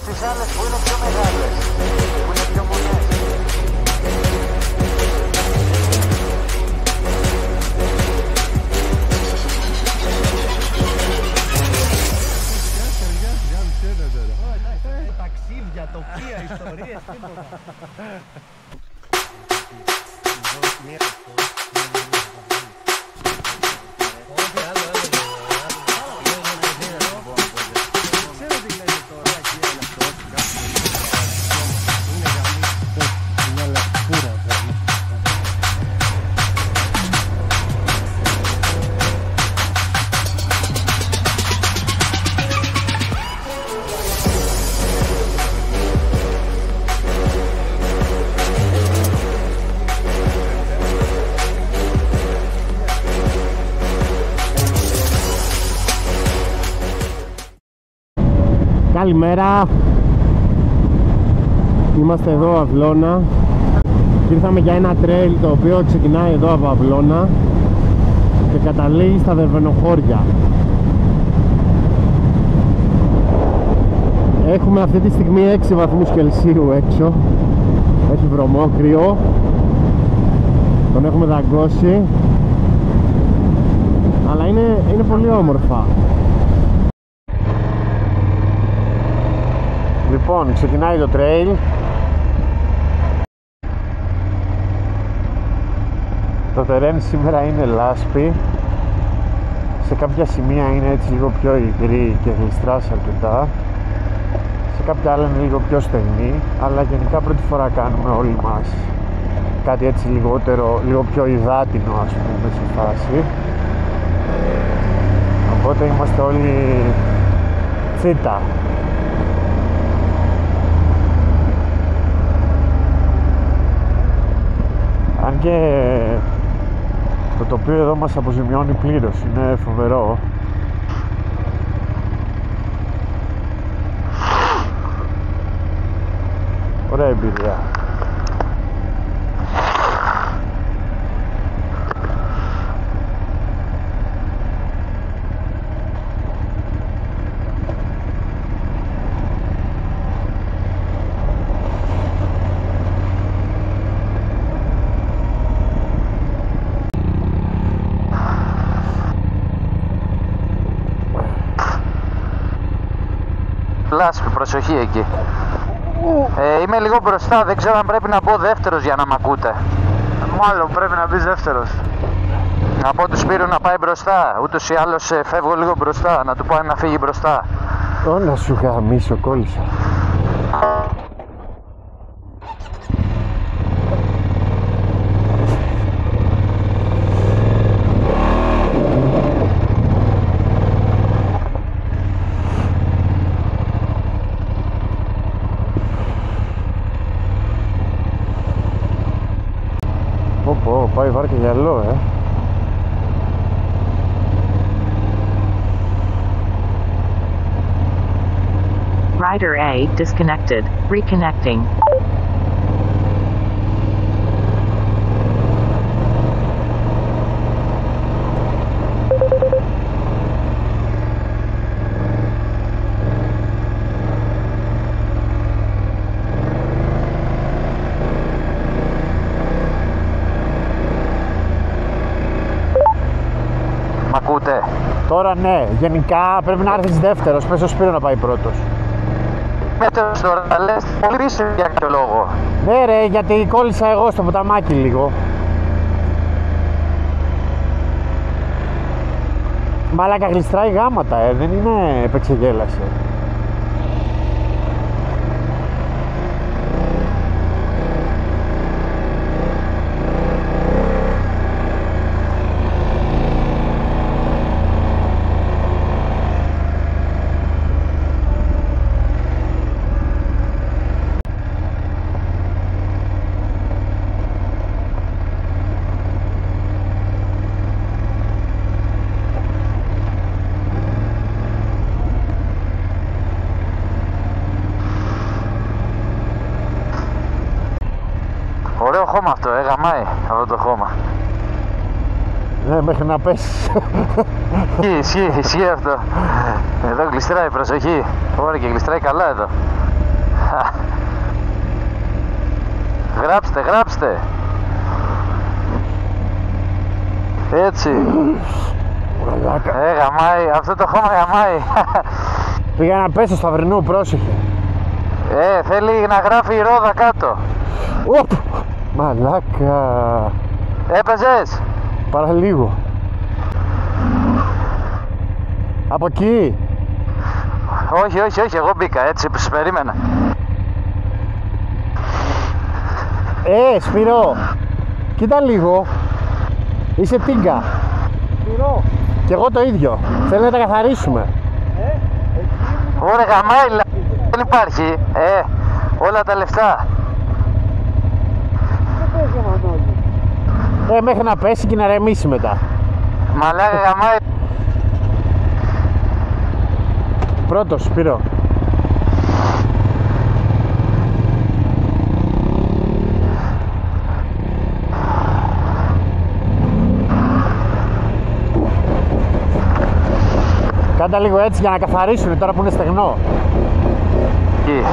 στις άλλες που είναι πιο μεγάλες, που είναι πιο μονές. Ταξίδια, τοπία, ιστορίες, τίποτα. Καλημέρα. Είμαστε εδώ Αυλώνα και ήρθαμε για ένα trail το οποίο ξεκινάει εδώ από Αυλώνα και καταλήγει στα Δερβενοχώρια. Έχουμε αυτή τη στιγμή 6 βαθμούς Κελσίου έξω. Έχει βρωμό, κρύο. Τον έχουμε δαγκώσει, αλλά είναι πολύ όμορφα. Λοιπόν, ξεκινάει το trail. Το terrain σήμερα είναι λάσπη. Σε κάποια σημεία είναι έτσι λίγο πιο υγρή και γλιστράς αρκετά. Σε κάποια άλλα είναι λίγο πιο στεγνή. Αλλά γενικά πρώτη φορά κάνουμε όλοι μας κάτι έτσι λίγο πιο υδάτινο, ας πούμε, σε φάση. Οπότε είμαστε όλοι τσίτα. Αν και το τοπίο εδώ μας αποζημιώνει πλήρως, είναι φοβερό. Ωραία εμπειρία. Λάσπη, προσοχή εκεί. Είμαι λίγο μπροστά, δεν ξέρω αν πρέπει να μπω δεύτερος για να μ' ακούτε. Μάλλον πρέπει να μπεις δεύτερος. Να πω του Σπύρου να πάει μπροστά, ούτως ή άλλως φεύγω λίγο μπροστά, να του πω να φύγει μπροστά. Όλα σου γαμίσω, κόλλησα. Πάει βάρκα γυαλό, Rider A disconnected. Reconnecting. Μ' ακούτε? Τώρα ναι, γενικά πρέπει να έρθεις δεύτερος, πες στο Σπύρο να πάει πρώτος. Δεύτερος τώρα, λες πολύ πίσω για κάποιο λόγο. Ναι ρε, γιατί κόλλησα εγώ στο ποταμάκι λίγο. Μαλάκα γλιστράει γάματα, δεν είναι επεξεγέλασε. Ωραίο χώμα αυτό, γαμάει αυτό το χώμα. Ναι, μέχρι να πέσεις. Ισχύει αυτό. Εδώ γλιστράει, προσοχή. Ωραία, και γλιστράει καλά εδώ. Γράψτε, γράψτε. Έτσι. Μαλάκα. Γαμάει, αυτό το χώμα γαμάει. Πήγα να πέσω στα Σταυρινού, πρόσεχε. Θέλει να γράφει η ρόδα κάτω. Οπ! Μαλάκα. Έπαιζες. Παραλίγο. Από εκεί. Όχι, όχι, όχι, εγώ μπήκα έτσι που σας περίμενα. Σπύρο. Κοίτα λίγο. Είσαι τίγκα. Σπυρό. Κι εγώ το ίδιο. Θέλω να τα καθαρίσουμε. Ωραία, γαμάει, δεν υπάρχει. Όλα τα λεφτά. Μέχρι να πέσει και να ρεμίσει μετά. Μαλάκα γαμάει. Πρώτος, Σπύρο. Κάντα λίγο έτσι για να καθαρίσουν τώρα που είναι στεγνό. Εκεί.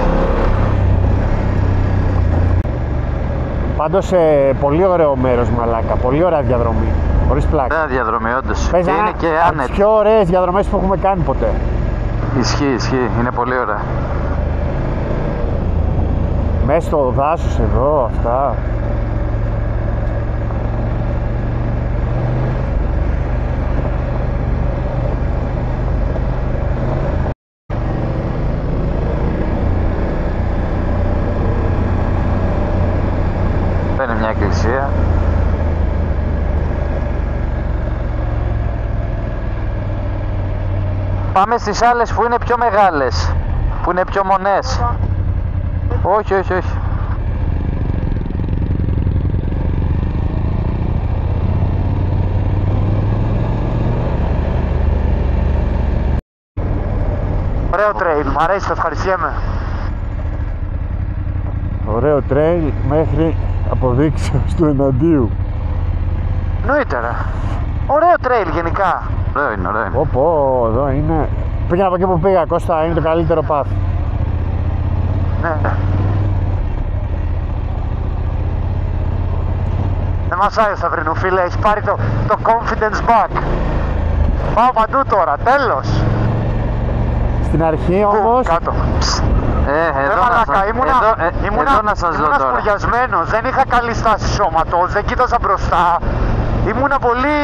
Πάντως πολύ ωραίο μέρος, μαλάκα. Πολύ ωραία διαδρομή. Χωρίς πλάκα. Ωραία διαδρομή, όντως. Παίζει Και είναι και από τις άνετη. πιο ωραίες διαδρομές που έχουμε κάνει ποτέ. Ισχύει, ισχύει. Είναι πολύ ωραία. Μέσα στο δάσος εδώ, αυτά. Είναι μια εκκλησία. Πάμε στις άλλες που είναι πιο μεγάλες. Που είναι πιο μονές. Όχι, όχι, όχι. Ωραίο τρέιλ, μου αρέσει, το ευχαριστιέμαι. Ωραίο τρέιλ μέχρι αποδείξεως του εναντίου. Νωρίτερα. Ωραίο τρέιλ γενικά. Ωραίο είναι, ωραίο είναι. Πω, εδώ είναι. Πήγαινα από εκεί που πήγα, Κώστα, είναι το καλύτερο πάθ. Ναι. Δεν μας άρεσε Σταυρινού, φίλε, έχει πάρει το confidence back. Πάω παντού τώρα, τέλος. Στην αρχή όμως. Κάτω. Εδώ να σας δω τώρα. Σκουριασμένος, δεν είχα καλή στάση σώματος, δεν κοίταζα μπροστά. Ήμουνα πολύ...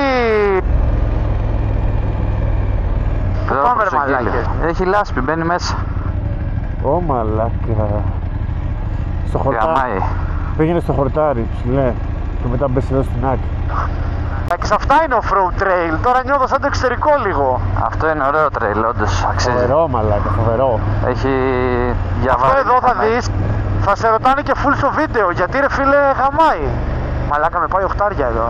Πάμε ρε μαλάκες. Έχει λάσπη, μπαίνει μέσα. Ω μαλάκα. Στο χορτάρι. Γαμάει. Πήγαινε στο χορτάρι, ψηλέ. Και μετά μπες εδώ στην άκρη. Και αυτά είναι off-road trail, τώρα νιώθω σαν το εξωτερικό λίγο. Αυτό είναι ωραίο τρέιλ, όντως αξίζει. Φοβερό μαλάκα, φοβερό. Έχει διαβάσει. Αυτό εδώ θα δεις, θα σε ρωτάνε και full στο βίντεο, γιατί ρε φίλε γαμάει. Μαλάκα με πάει οχτάρια εδώ,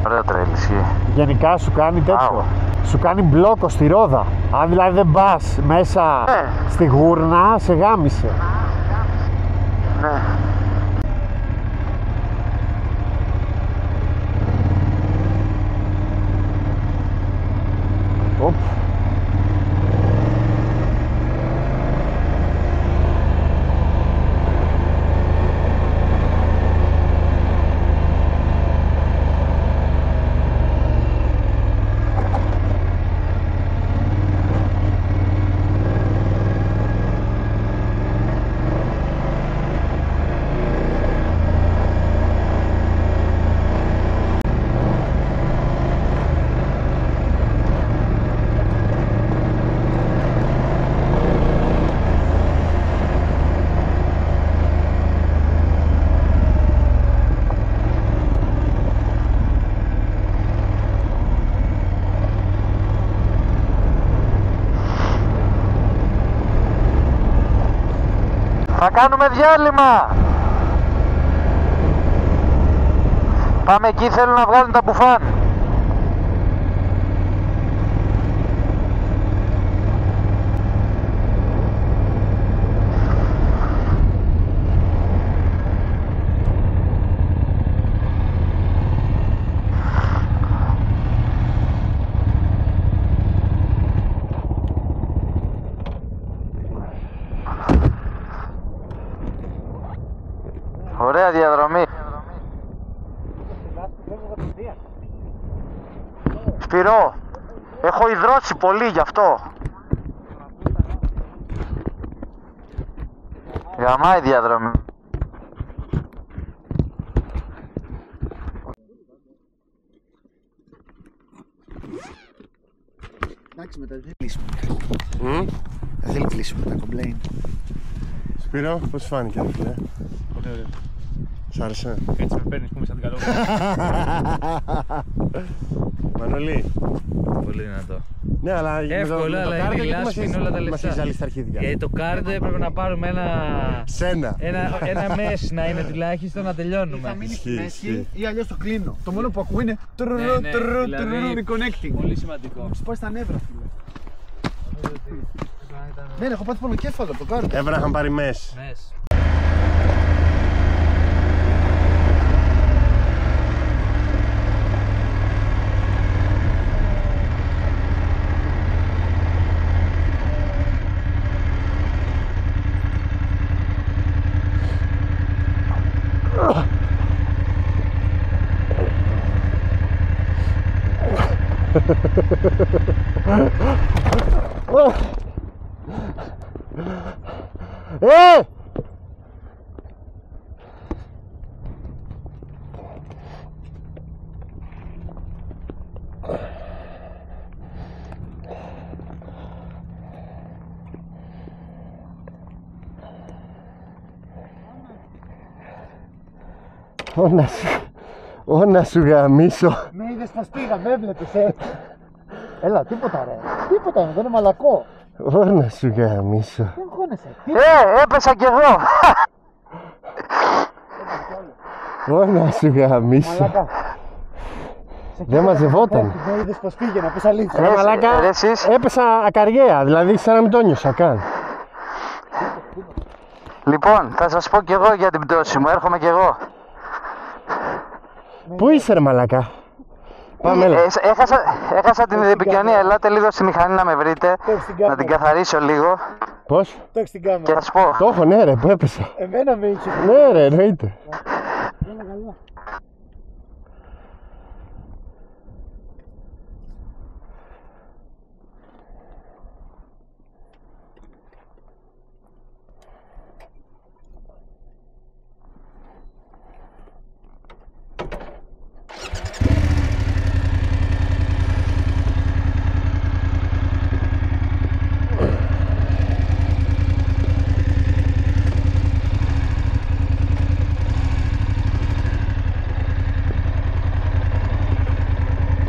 Ωραίο τρέιλ, ισχύει. Γενικά σου κάνει τέτοιο. Σου κάνει μπλόκο στη ρόδα. Αν δηλαδή δεν πας μέσα στη γούρνα, σε γάμισε. Ναι. Οπ. Θα κάνουμε διάλειμμα. Πάμε εκεί, θέλουν να βγάλουν τα μπουφάν. Ωραία διαδρομή. Σπυρό, έχω υδρώσει πολύ γι' αυτό. Γαμάει διαδρομή. Εντάξει, μετά δεν θέλει κλείσιμο. Δεν θέλει κλείσιμο, τα complain. Σπύρο, πώς σου φάνηκε ρε φίλε? Πολύ ωραίο. Σ' άρεσε? Έτσι με παίρνεις που είμαι σαν την καλόγρα. Μανολή. Πολύ δυνατό. Ναι, αλλά Εύκολα, αλλά είναι λάσπη, είναι όλα τα λεφτά. Μας ζάλει στα αρχίδια. Γιατί το κάρτε έπρεπε να πάρουμε Σένα. ένα μες να είναι τουλάχιστον να τελειώνουμε. Ισχύει. Ή αλλιώς το κλείνω. Το μόνο που ακούω είναι reconnecting. Πολύ σημαντικό. Σου πάει στα νεύρα, φίλε. Ναι, έχω πάθει πονοκέφαλο το κάρτε. Έπρεπε να είχαν πάρει μες. Μες. Ω να σου γαμίσω. Με είδες πως πήγα, με έβλεπες, Έλα, τίποτα ρε. Τίποτα, δεν είναι μαλακό. Ω να σου γαμίσω. Δεν χώνεσαι. Έπεσα κι εγώ. Ω να σου γαμίσω. Μαλακά. Δεν μαζευόταν. Με είδες πως πήγαινα, πες αλήθεια. Ρε μαλάκα, ρε εσείς. έπεσα ακαριέα, δηλαδή σαν να μην το νιώσα καν. Λοιπόν, θα σας πω κι εγώ για την πτώση μου. Έρχομαι κι εγώ. Πού είσαι ρε μαλάκα? Πάμε έλα. Έχασα την επικοινωνία. Ελάτε λίγο στη μηχανή να με βρείτε. Να την καθαρίσω λίγο. Πώς? Το έχεις την Και κάμερα. θα σας πω. Το έχω, ναι ρε, που έπεσα. Εμένα με είχε. Ναι ρε, εννοείται.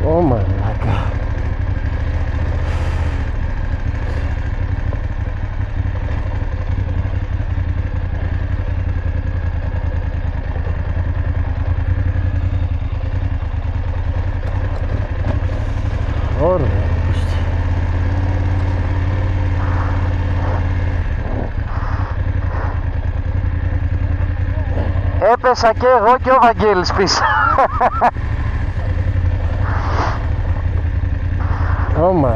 Ω μαλάκα. Ωραία. Έπεσα και εγώ και ο Βαγγέλης πίσω.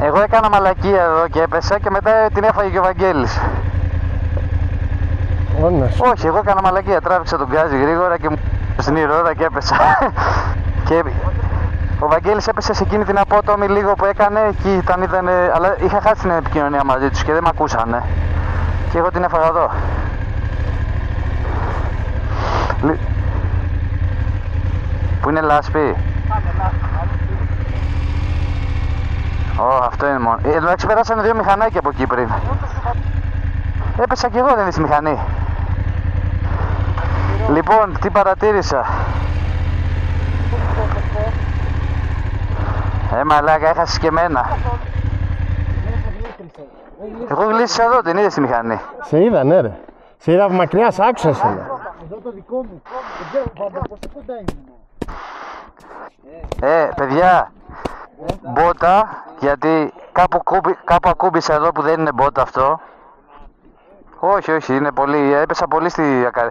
Εγώ έκανα μαλακία εδώ και έπεσα και μετά την έφαγε και ο Βαγγέλης. Όχι, εγώ έκανα μαλακία. Τράβηξα τον γκάζι γρήγορα και μου στην ηρώδα και έπεσα. Και ο Βαγγέλης έπεσε σε εκείνη την απότομη λίγο που έκανε και αλλά είχα χάσει την επικοινωνία μαζί τους και δεν με ακούσανε. Και εγώ την έφαγα εδώ. Πού είναι λάσπη? Αυτό είναι μόνο. Εντάξει, περάσανε δύο μηχανάκια από εκεί πριν. Έπεσα κι εγώ, δεν είναι στη μηχανή. Λοιπόν, τι παρατήρησα? Μαλάκα, έχασες και εμένα. Εγώ γλίστησα εδώ, την είδες στη μηχανή. Σε είδα, ναι ρε. Σε είδα από μακριά, σ' άκουσα εσένα. Εδώ το δικό μου. Πόσο κοντά είναι. Παιδιά, μπότα, γιατί κάπου ακούμπησα εδώ που δεν είναι μπότα αυτό. Όχι, είναι πολύ, έπεσα πολύ στη ακαρία.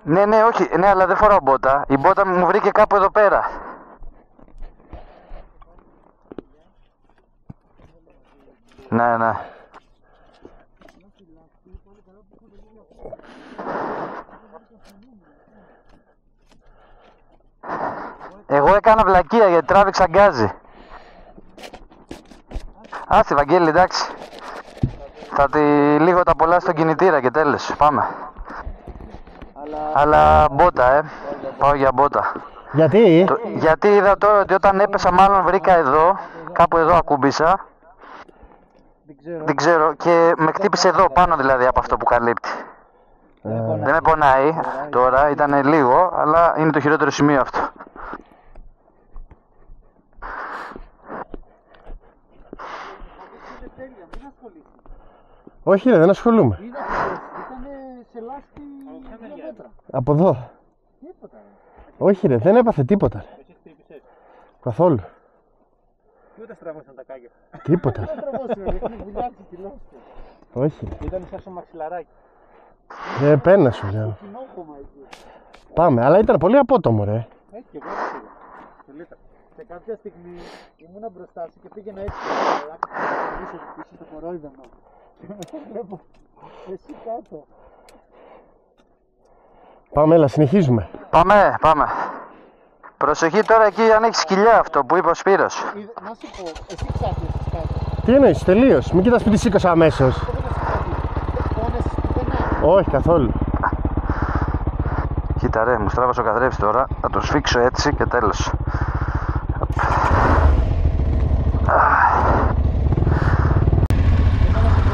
Ναι, όχι, ναι, αλλά δεν φοράω μπότα. Η μπότα μου βρήκε κάπου εδώ πέρα. Ναι. Εγώ έκανα βλακεία γιατί τράβηξα γκάζι. Άστη Βαγγέλη, εντάξει. Θα τη λίγο τα πολλά στον κινητήρα και τέλος. Πάμε. Αλλά μπότα, πάω για μπότα. Γιατί? Γιατί είδα τώρα ότι όταν έπεσα μάλλον βρήκα εδώ, κάπου εδώ ακούμπησα. Δεν ξέρω και με χτύπησε εδώ πάνω δηλαδή από αυτό που καλύπτει. Δεν με πονάει τώρα, ήταν λίγο, αλλά είναι το χειρότερο σημείο αυτό. Όχι ρε, δεν ασχολούμαι. Ήταν σε λάσπη μέτρα. Από εδώ. Τίποτα. Όχι ρε, δεν έπαθε τίποτα ρε. Εσύ χτύπησες. Καθόλου. Και ούτε στραβώσαν τα κάγια. Τίποτα ρε. Δεν στραβώσαν, έχουν βουλιάξει τη λάσπη. Όχι ρε. Ήταν σαν στο μαξιλαράκι. Δεν πένα σου λέω. Κοινόχωμα εκεί. Πάμε, αλλά ήταν πολύ απότομο ρε. Έτσι και εγώ έτσι. Σε κάποια στιγμή ήμουνα μπροστά σου και πήγαινα έτσι. Αλλά πίσω στο κορόιδανο. Και μετά βλέπω εσύ κάτω. Πάμε, έλα, συνεχίζουμε. Πάμε. Προσοχή τώρα εκεί αν έχει σκυλιά αυτό που είπε ο Σπύρος. Να σου πω, εσύ ξάπλωσες κάτω. Τι εννοείς, τελείως. Μην κοιτάς που τη σήκωσα αμέσως. Πόνεσες πουθενά. Όχι, καθόλου. Κοίτα ρε, μου στράβασε ο καθρέφτης τώρα. Θα το σφίξω έτσι και τέλος.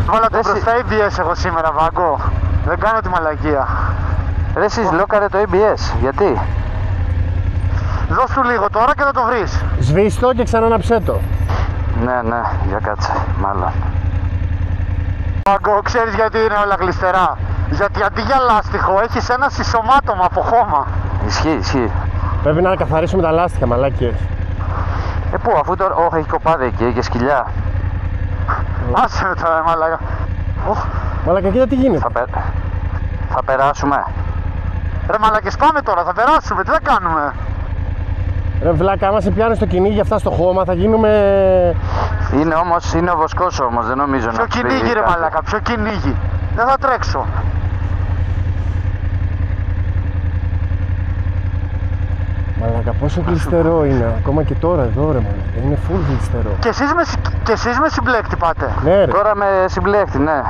Βάλα το μπροστά ABS εγώ σήμερα, Βάγκο. Δεν κάνω τη μαλακία. Ρε εσείς λόκαρε το ABS, γιατί? Δώσ' του λίγο τώρα και θα το βρεις. Σβήστο και ξαναναψέ το. Ναι, για κάτσε, μάλλον. Βάγκο, ξέρεις γιατί είναι όλα γλιστερά? Γιατί αντί για λάστιχο έχεις ένα συσσωμάτωμα από χώμα. Ισχύει. Πρέπει να καθαρίσουμε τα λάστιχα, μαλάκες. Πού, αφού τώρα. Όχι, έχει κοπάδι εκεί και σκυλιά. Άσε με τώρα, μαλάκα. Μαλάκα, κοίτα τι γίνεται. Θα περάσουμε. Ρε μαλάκες, πάμε τώρα, θα περάσουμε, τι θα κάνουμε? Ρε βλάκα, άμα σε πιάνε στο κυνήγι αυτά στο χώμα θα γίνουμε... Είναι ο βοσκός όμως, δεν νομίζω να... Ποιο κυνήγι ρε μαλάκα, ποιο κυνήγι? Δεν θα τρέξω. Μαλάκα, πόσο γλιστερό είναι, ακόμα και τώρα εδώ ρε μαλάκα, είναι full γλιστερό. Και εσείς με συμπλέκτη πάτε. Ναι ρε. Τώρα με συμπλέκτη, ναι.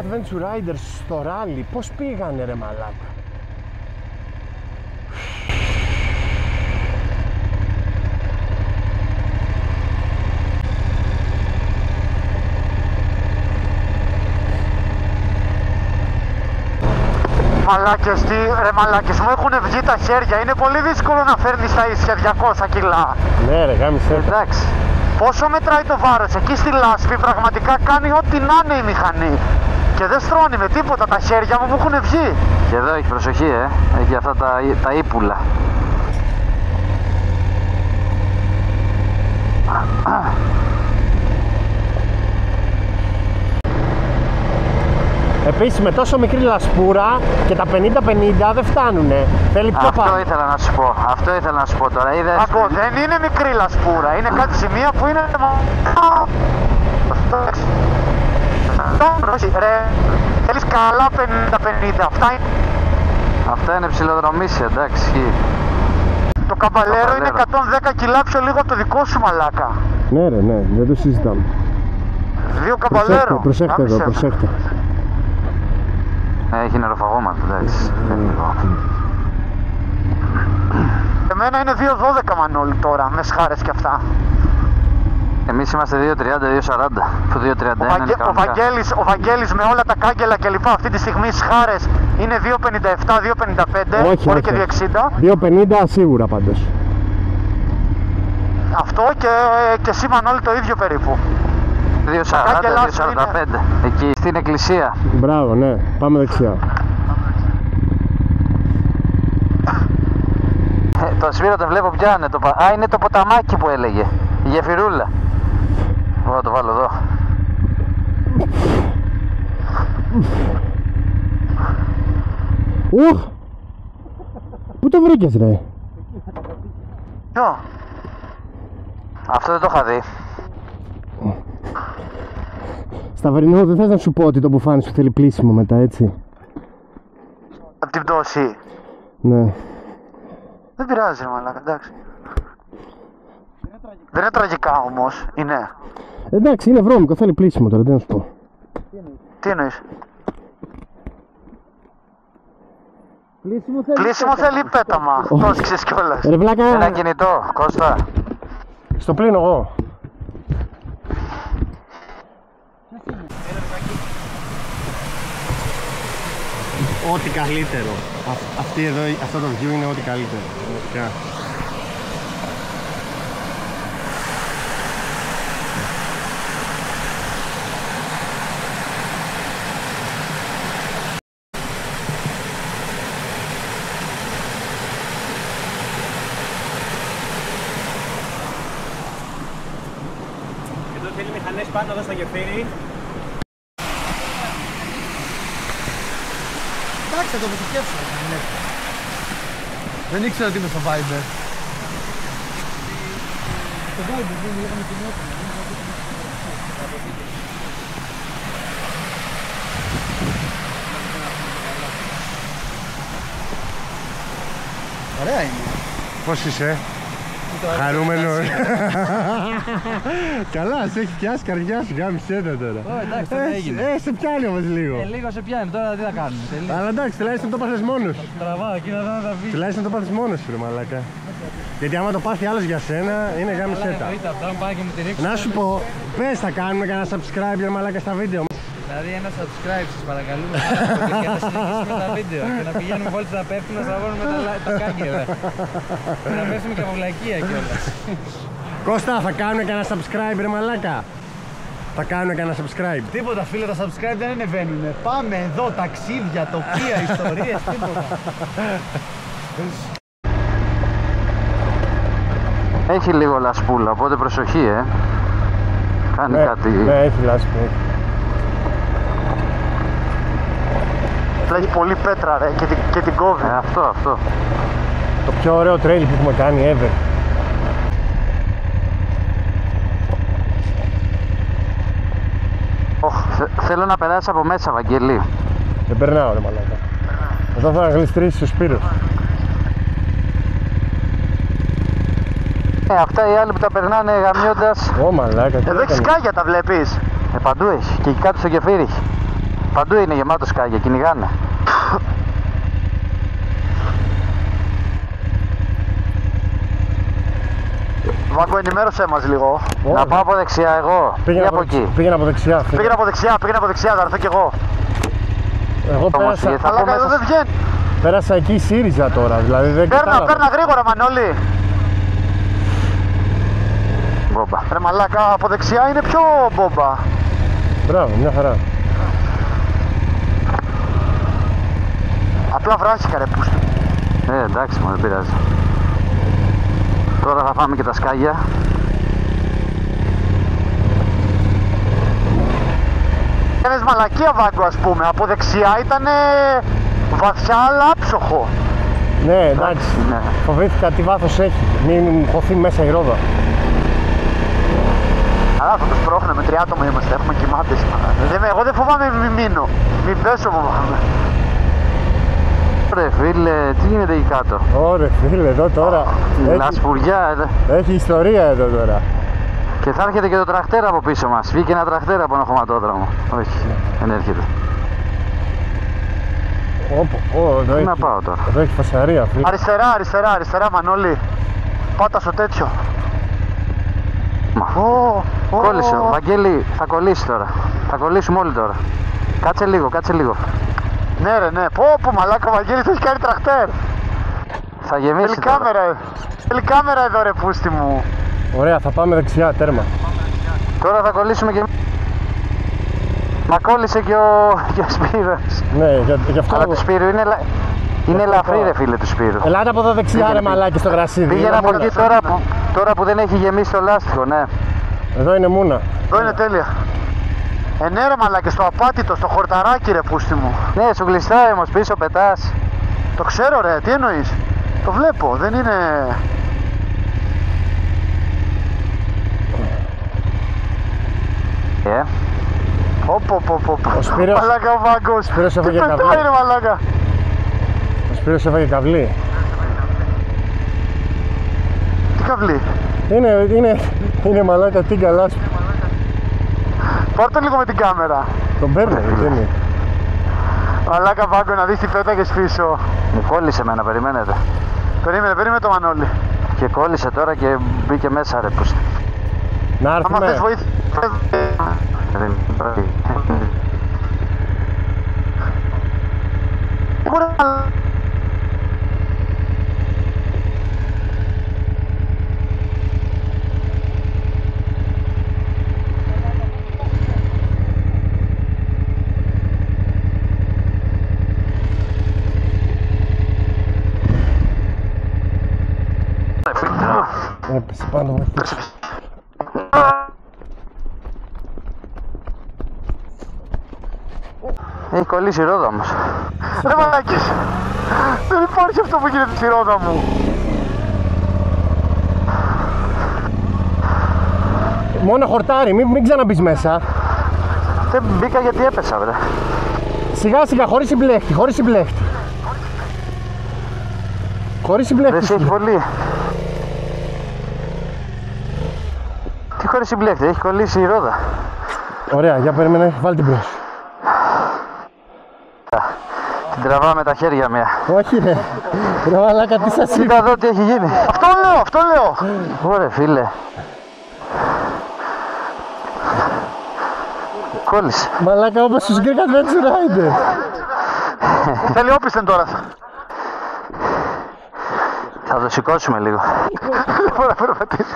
Adventure Riders στο ράλι, πώς πήγανε ρε μαλάκα? Ρε μαλάκες μου, έχουν βγει τα χέρια. Είναι πολύ δύσκολο να φέρνεις τα ίσια 200 κιλά. Ναι ρε, γάμισε. Εντάξει. Πόσο μετράει το βάρος? Εκεί στη λάσπη πραγματικά κάνει ό,τι να είναι η μηχανή. Και δεν στρώνει με τίποτα, τα χέρια μου έχουν βγει. Και εδώ έχει προσοχή, έχει αυτά τα ύπουλα. Επίσης με τόσο μικρή λασπούρα και τα 50-50 δεν φτάνουνε. Θέλει πιο Αυτό ήθελα να σου πω. Αυτό ήθελα να σου πω τώρα. Είδες... Ακούω, δεν είναι μικρή λασπούρα. Είναι κάτι σημεία που είναι... Όχι, ρε. Θέλεις καλά 50-50. Αυτά είναι ψιλοδρομίσια, εντάξει. Το καμπαλέρο είναι 110 κιλά πιο λίγο από το δικό σου, μαλάκα. Ναι ρε, ναι, δεν το συζητάμε. 2 καμπαλέρο. Προσέχτε εδώ, προσέχτε. Έχει νεροφαγώματα, εντάξει. Εμένα είναι 2.12 Μανώλη τώρα, με σχάρες και αυτά. Εμείς είμαστε 2.30-2.40. Το 2.31 είναι κανονικά. Ο Βαγγέλης με όλα τα κάγκελα και λοιπά αυτή τη στιγμή σχάρες είναι 2.57-2.55, μπορεί και 2.60. 2.50 σίγουρα πάντως. Αυτό και εσύ Μανώλη το ίδιο περίπου. 2.40-2.45 εκεί στην εκκλησία. Μπράβο, ναι, πάμε δεξιά. Το Σπύρο το βλέπω πιάνε. Α, είναι το ποταμάκι που έλεγε. Η γεφυρούλα. Εγώ θα το βάλω εδώ. Ουχ! Πού το βρήκες ρε? Ποιο? Αυτό δεν το είχα δει. Σταυρινό, δεν θες να σου πω ότι το μπουφάνι σου θέλει πλήσιμο μετά, έτσι? Απ' την πτώση. Ναι. Δεν πειράζει, μαλάκα, εντάξει. Δεν είναι τραγικά όμως, είναι. Εντάξει, είναι βρώμικο, θέλει πλήσιμο τώρα, τι να σου πω. Τι εννοείς? Πλήσιμο θέλει πέταμα. Το ξέρεις κιόλας. Ρε βλάκα, Ένα κινητό, Κώστα. στο πλύνω εγώ. Ό,τι καλύτερο. Αυτή εδώ, αυτό το view είναι ό,τι καλύτερο. Εδώ θέλει μηχανές πάνω εδώ στο γεφύρι. Εντάξει, θα το αποθηκεύσω. Δεν ήξερα ότι είμαι στο Viber. Στο Viber δεν λέγαμε κοινότητα. Ωραία είναι. Πώς είσαι? Χαρούμενος. Καλά, σε έχει πιάσει καρδιά σου, γάμισέ τα τώρα. Εντάξει, τώρα έγινε. Σε πιάνει όμως λίγο. Λίγο σε πιάνει, τώρα τι θα κάνουμε. Αλλά εντάξει, τουλάχιστον το πάθες μόνος. Τραβάω εκεί να δω να τα βγει. Τουλάχιστον το πάθες μόνος σου ρε μαλάκα. Γιατί άμα το πάθει άλλος για σένα, είναι γάμισέ τα. Να σου πω, πες θα κάνουμε κανένα subscribe για μαλάκα στα βίντεο. Δηλαδή ένα subscribe σας παρακαλούμε και να συνεχίσουμε τα βίντεο και να πηγαίνουμε όλοι τα πέφτουν να στραβώνουμε τα κάγκελα και να πέφτουμε και από βλακεία κιόλας. Κώστα, θα κάνουμε κανένα subscribe ρε μαλάκα? Θα κάνουμε κανένα subscribe? Τίποτα φίλε, τα subscribe δεν ανεβαίνουνε. Πάμε εδώ, ταξίδια, τοπία, ιστορίες, τίποτα. Έχει λίγο λασπούλα, οπότε προσοχή, Κάνει κάτι. Ναι, έχει λάσπη. Έχει πολύ πέτρα ρε και την κόβει. Αυτό. Το πιο ωραίο trail που έχουμε κάνει ever. Θέλω να περάσει από μέσα, Βαγγέλη. Δεν περνάω ρε μαλάκα. Εδώ θα γλιστρήσει ο Σπύρος. Αυτά οι άλλοι που τα περνάνε γαμιώντας. Ω μαλάκα, τι Εδώ έχει έκανε. σκάγια, τα βλέπεις. Παντού έχει. Και εκεί κάτω στο γεφύρι έχει. Παντού είναι γεμάτο σκάγια, κυνηγάνε. Βάγκο, ενημέρωσέ μας λίγο. Να πάω από δεξιά εγώ ή από εκεί? Πήγαινε από δεξιά. Πήγαινε από δεξιά, θα έρθω κι εγώ. Εγώ πέρασα, θα πω Αλλά εδώ δεν βγαίνει. πέρασα εκεί η ΣΥΡΙΖΑ τώρα, δηλαδή δεν κατάλαβα. Παίρνα γρήγορα, Μανώλη. Μπόμπα. Ρε μαλάκα, από δεξιά είναι πιο μπόμπα. Μπράβο, μια χαρά. Απλά βράσικα ρε πούστη. Εντάξει, μου δεν πειράζει. Τώρα θα πάμε και τα σκάγια. Έκανες μαλακία Βάγκο, ας πούμε. Από δεξιά ήταν βαθιά αλλά άψοχο. Ναι, εντάξει. Ναι. Φοβήθηκα τι βάθος έχει. Μην μου χωθεί μέσα η ρόδα. Αλλά θα τους πρόχνε, με 3 άτομα είμαστε, έχουμε κοιμάτες. Εγώ δεν φοβάμαι μην μείνω. Μην πέσω φοβάμαι. Ρε φίλε, τι γίνεται εκεί κάτω? Ωραία, φίλε, εδώ τώρα. Λασπουριά. Έχει ιστορία εδώ τώρα. Και θα έρχεται και το τρακτέρ από πίσω μας. Βγήκε ένα τρακτέρ από ένα χωματόδρομο. Όχι, δεν έρχεται. Εδώ Πού να πάω τώρα? Εδώ έχει φασαρία, φίλε. Αριστερά, Μανώλη. Πάτα στο τέτοιο. Μα. Κόλλησε. Βαγγέλη, θα κολλήσει τώρα. Θα κολλήσουμε όλοι τώρα. Κάτσε λίγο. Ναι ρε, ναι. Πω μαλάκα, ο Βαγγέλης έχει κάνει τρακτέρ. Θα γεμίσει Θέλει τώρα. κάμερα. Θέλει κάμερα εδώ ρε πούστη μου. Ωραία, θα πάμε δεξιά, τέρμα. Τώρα θα κολλήσουμε και... Μα κόλλησε και ο Σπύρος. Ναι, γι' αυτό. Αλλά του Σπύρου είναι ελαφρύ ρε φίλε του Σπύρου. Ελάτε από εδώ δεξιά, ρε μαλάκι, στο γρασίδι. Πήγαινε από εκεί τώρα που δεν έχει γεμίσει το λάστιχο, ναι. Εδώ είναι μούνα. Εδώ είναι τέλεια. Ναι ρε μαλάκι, στο απάτητο, στο χορταράκι ρε πούστη μου. Ναι, σου γλιστράει όμως πίσω, πετάς. Το ξέρω ρε, τι εννοείς? Το βλέπω, δεν είναι... Ο Σπύρος... Μαλάκα ο Βάγκος. Σπύρος Τι έφαγε πετάει καβλί. ρε μαλάκα. Ο Σπύρος έφαγε καβλί. Τι καβλί? Είναι μαλάκα, τι καλά σου. Πάρ' το λίγο με την κάμερα. Τον παίρνω, δεν είναι. Μαλάκα Βάγκο, να δεις τι πέταγες πίσω. Μου κόλλησε εμένα, περιμένετε. Περίμενε το Μανώλη. Και κόλλησε τώρα και μπήκε μέσα ρε πούστη. Να Άμα θες έρθουμε. βοήθεια. Έπεσε πάνω μου. Έχει κολλήσει η ρόδα όμως. Ρε μαλάκες. Δεν υπάρχει αυτό που γίνεται στη ρόδα μου. Μόνο χορτάρι, μην ξαναμπείς μέσα. Δεν μπήκα γιατί έπεσα βρε. Σιγά σιγά, χωρίς συμπλέχτη, χωρίς συμπλέχτη. Χωρίς Δεν συμπλέχτη. σε έχει πολύ. Τι χωρίς συμπλέκτη, έχει κολλήσει η ρόδα. Ωραία, για περίμενε, βάλει την μπρος. Την τραβάμε με τα χέρια μία. Όχι ρε, ρε μαλάκα, τι σας είπα. Κοίτα εδώ τι έχει γίνει. Αυτό λέω. Ωραία φίλε. Κόλλησε. Μαλάκα, όπως στους Greek Adventure Riders. Θέλει όπισθεν τώρα. Θα το σηκώσουμε λίγο. Μπορεί να περπατήσει.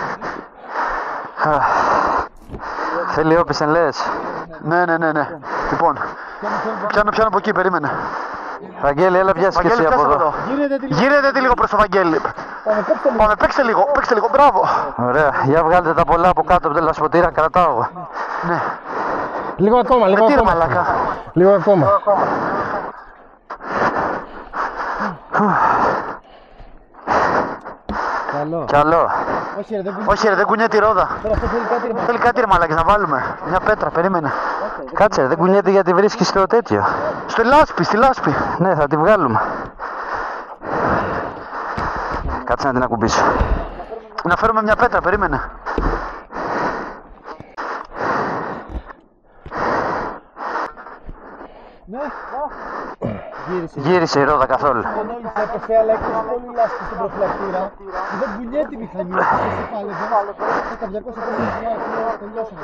Θέλει όπισθεν λες. Ναι. Λοιπόν, πιάνω από εκεί, περίμενε. Βαγγέλη, έλα πιάσεις και εσύ Βαγγέλη, από πιάσε εδώ. Γύρετε τη λίγο προς το Βαγγέλη. Πάμε, παίξτε λίγο, μπράβο. Ωραία, για βγάλετε τα πολλά από κάτω από τα λασποτήρα, κρατάω εγώ. Ναι, Λίγο ακόμα, λίγο με τύρ ακόμα. μαλάκα. Λίγο ακόμα. Καλό. Όχι ρε, δεν κουνιέται η ρόδα. Θέλει κάτι ρε μαλάκες να βάλουμε. Μια πέτρα, περίμενε. Κάτσε, ρε, δεν κουνιέται γιατί βρίσκεις το τέτοιο. Στη λάσπη. Ναι, θα τη βγάλουμε. Κάτσε να την ακουμπήσω. Να φέρουμε μια πέτρα, περίμενε. Γύρισε η ρόδα καθόλου. Μανώλης έπεσε, αλλά εκτός πολύ λάσπη στον προφυλακτήρα. Δεν κουνιέται η μηχανή, όπως το πάλευε. Τα 200 χρόνια τελειώσαμε.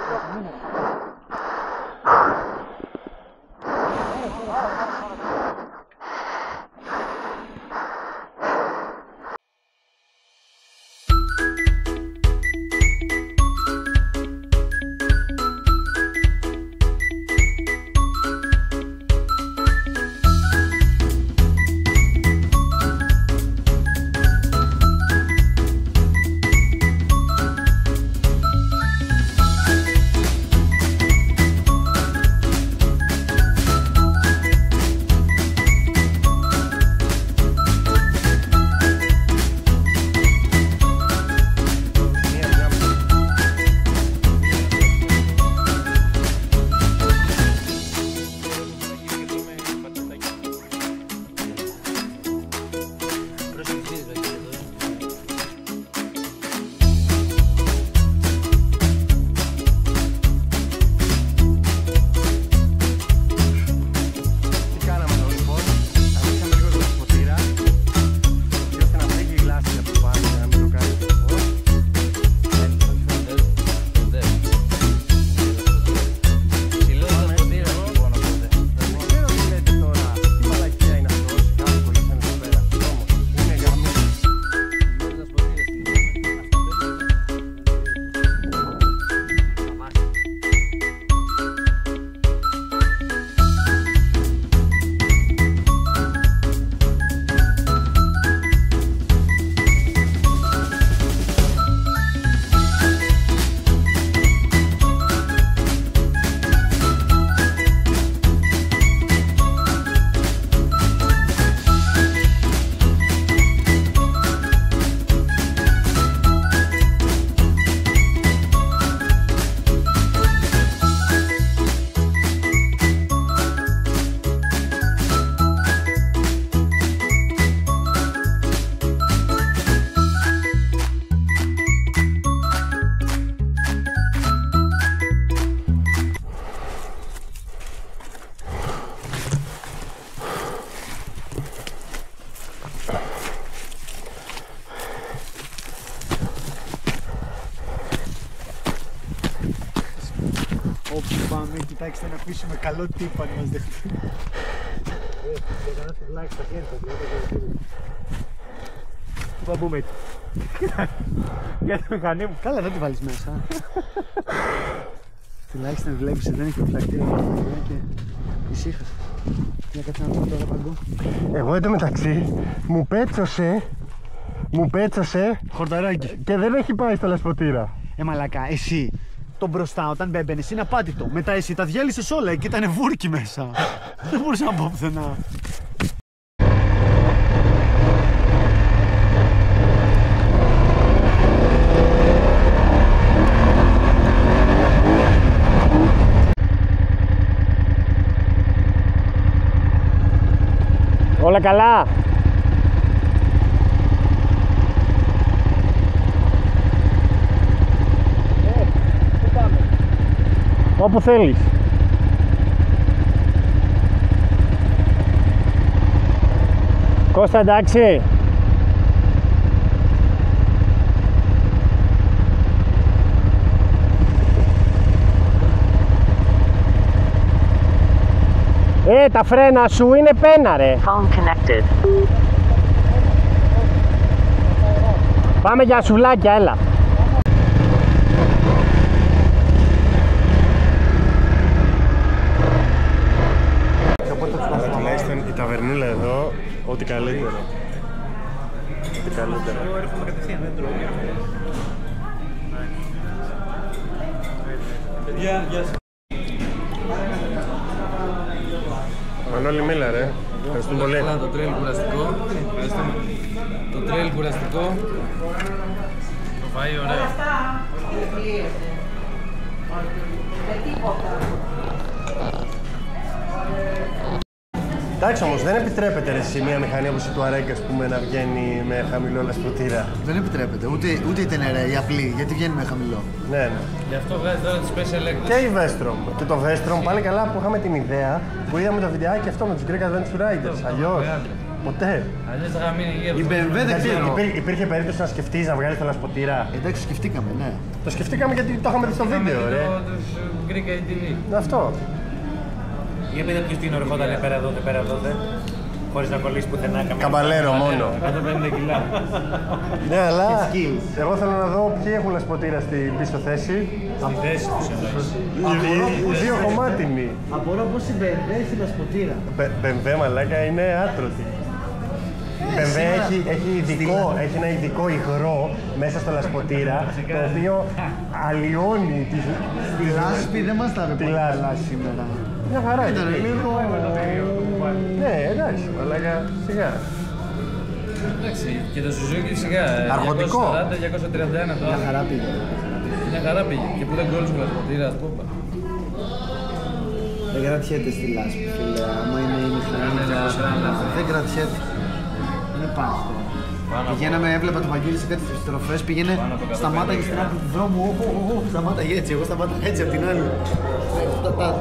Κοιτάξτε να αφήσουμε καλό τύπο αν μας δεχτεί. Έκανα τουλάχιστον στα χέρια του. Πού θα μπούμε έτσι. Για τη μηχανή μου. Καλά, δεν τη βάλεις μέσα. Τουλάχιστον βλέπεις ότι δεν έχει προφυλακτήρα και ησύχασα. Για κάτσε να δω τώρα παντού. Εγώ εντωμεταξύ μου πέτσωσε Χορταράκι. και δεν έχει πάει στα λασποτήρα. Μαλακά, εσύ το μπροστά όταν μπέμπαινες είναι απάτητο. Μετά εσύ τα διέλυσες όλα, εκεί ήταν βούρκι μέσα. Δεν μπορούσα να πω πουθενά. Όλα καλά. Όπου θέλεις. Κώστα, εντάξει. Τα φρένα σου είναι πένα, ρε. Phone connected. Πάμε για σουβλάκια, έλα. Τουλάχιστον η ταβερνούλα εδώ, ό,τι καλύτερο. Ό,τι καλύτερο. Εγώ έρχομαι κατευθείαν, δεν τρώω. Παιδιά, γεια σας. Μανώλη, μίλα, ρε. Ευχαριστούμε πολύ. Το τρέλ κουραστικό. Ευχαριστούμε. Το τρέλ κουραστικό. Το φαΐ ωραίο. Εντάξει όμως, δεν επιτρέπεται ρε, σε μια μηχανή όπως η του Αρέγκα, ας πούμε, να βγαίνει με χαμηλό λασποτήρα. Δεν επιτρέπεται, ούτε η Τενερέ, η απλή, γιατί βγαίνει με χαμηλό. Ναι. Γι' αυτό βγάζει τώρα τη special έκδοση. Και η Vestrom. Και το Vestrom πάλι καλά που είχαμε την ιδέα που είδαμε το βιντεάκι αυτό με τους Greek Adventure Riders. Αλλιώς. Ποτέ. Αλλιώς θα μείνει Η BMW δεν ξέρω. Υπήρχε περίπτωση να σκεφτείς να βγάλεις το λασποτήρα. Εντάξει, σκεφτήκαμε, ναι. Το σκεφτήκαμε γιατί το είχαμε δει στο βίντεο, ρε. Τους Greek ATV. Αυτό. Για πείτε ποιος την ορχόταν πέρα εδώ, χωρίς να κολλήσει πουθενά καμία. Καμπαλέρο μόνο. 150 κιλά. Ναι, αλλά εγώ θέλω να δω ποιοι έχουν λασποτήρα στην πίσω θέση. Στη θέση τους εννοείς. Οι δύο κομμάτινοι. Απορώ πως η BMW έχει λασποτήρα. BMW, μαλάκα, είναι άτρωτη. Η BMW έχει ένα ειδικό υγρό μέσα στο λασποτήρα, το οποίο αλλοιώνει Τη λάσπη δεν μας τα είπε καλά σήμερα. Μια χαρά ήταν λίγο... Ναι, εντάξει, μαλάκα, σιγά. Εντάξει, και το Suzuki σιγά. Αρχοντικό. 240-231 τώρα. Μια χαρά πήγε. Μια χαρά πήγε. Και που δεν κόλλησε ο λασποτήρα, ας πούμε. Δεν κρατιέται στη λάσπη, φίλε. Άμα είναι η μηχανή, δεν κρατιέται. Δεν υπάρχει τώρα. Πηγαίναμε, έβλεπα το Βαγγέλη σε κάτι στροφές, πήγαινε, σταμάταγε στην άκρη του δρόμου, σταμάταγε έτσι, εγώ σταμάταγα έτσι απ' την άλλη.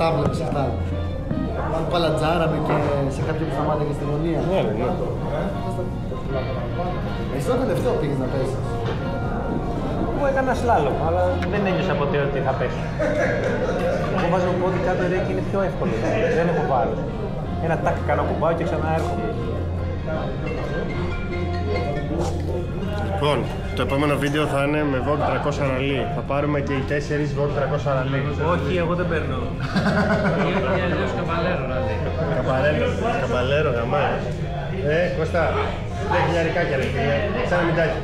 Τα βλέπεις αυτά. Που παλατζάραμε και σε κάποιον που σταμάταγε στη γωνία. Ναι, ναι. Εσύ το τελευταίο πήγες να πέσεις. Εγώ έκανα σλάλομ, αλλά δεν ένιωσα ποτέ ότι θα πέσω. Εγώ βάζω πόδι κάτω ρε και είναι πιο εύκολο. Δεν έχω βάρος. Ένα τάκ κάνω κουμπάω και ξανά έρχομαι. Λοιπόν, το επόμενο βίντεο θα είναι με Vogue 300 ραλί. Θα πάρουμε και οι 4 Vogue 300 ραλί. Όχι, εγώ δεν παίρνω. Είναι αλλιώς καπαλέρο, ραλί. Καπαλέρο, γαμάει. Κώστα, 10 χιλιάρικάκια ρε φίλε, σαν να μητάκι.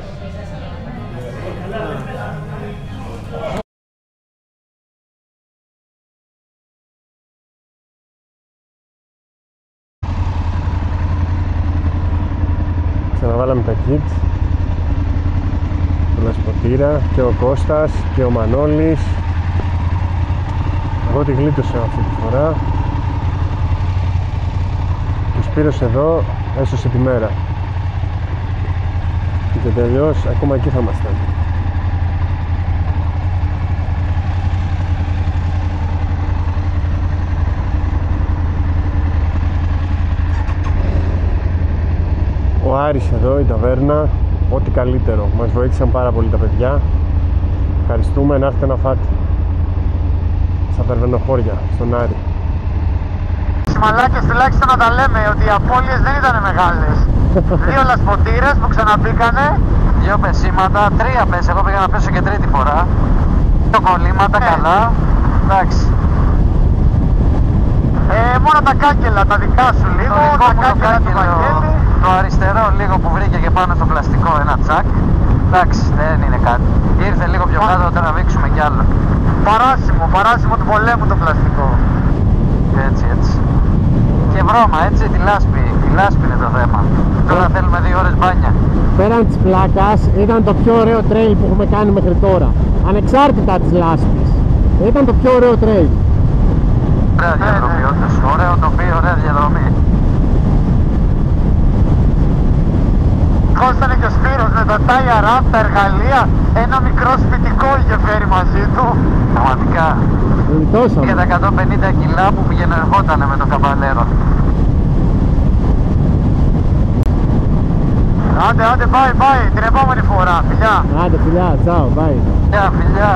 Ξαναβάλαμε τα kits, το λασποτήρα και ο Κώστας και ο Μανώλης. Εγώ τη γλίτωσα αυτή τη φορά και ο Σπύρος εδώ έσωσε τη μέρα και τελειώς ακόμα εκεί θα είμαστε. Ο Άρης εδώ, η ταβέρνα, ό,τι καλύτερο. Μας βοήθησαν πάρα πολύ τα παιδιά. Ευχαριστούμε, να έρθετε να φάτε. στα Περβενοχώρια, στον Άρη. Οι μαλάκες τουλάχιστον να τα λέμε ότι οι απώλειες δεν ήταν μεγάλες. 2 λασποτήρες που ξαναμπήκανε. 2 πεσήματα, 3 πες, εγώ πήγα να πέσω και τρίτη φορά. 2 κολλήματα, καλά. Εντάξει. Μόνο τα κάγκελα, τα δικά σου λίγο, τα κάγκελα του Βαγγέλη. Το αριστερό λίγο που βρήκε και πάνω στο πλαστικό ένα τσακ. Εντάξει, δεν είναι κάτι. Ήρθε λίγο πιο κάτω να τραβήξουμε κι άλλο. Παράσιμο του πολέμου το πλαστικό. Έτσι. Και βρώμα, έτσι, τη λάσπη είναι το θέμα. Τώρα θέλουμε 2 ώρες μπάνια. Πέραν της πλάκας, ήταν το πιο ωραίο trail που έχουμε κάνει μέχρι τώρα. Ανεξάρτητα της λάσπης. Ήταν το πιο ωραίο trail. Ωραία διαδρομή, όντως. Ωραίο τοπίο, ωραία διαδρομή. Κώστανε και ο Σπύρος με τα tire ramp, τα εργαλεία, ένα μικρό σπιτικό είχε φέρει μαζί του. Πραγματικά. Γλιτώσαμε. Και τα 150 κιλά που πήγαινε ερχότανε με το καβαλέρο. Άντε, πάει, την επόμενη φορά, φιλιά. Άντε φιλιά, τσάου, bye. Φιλιά.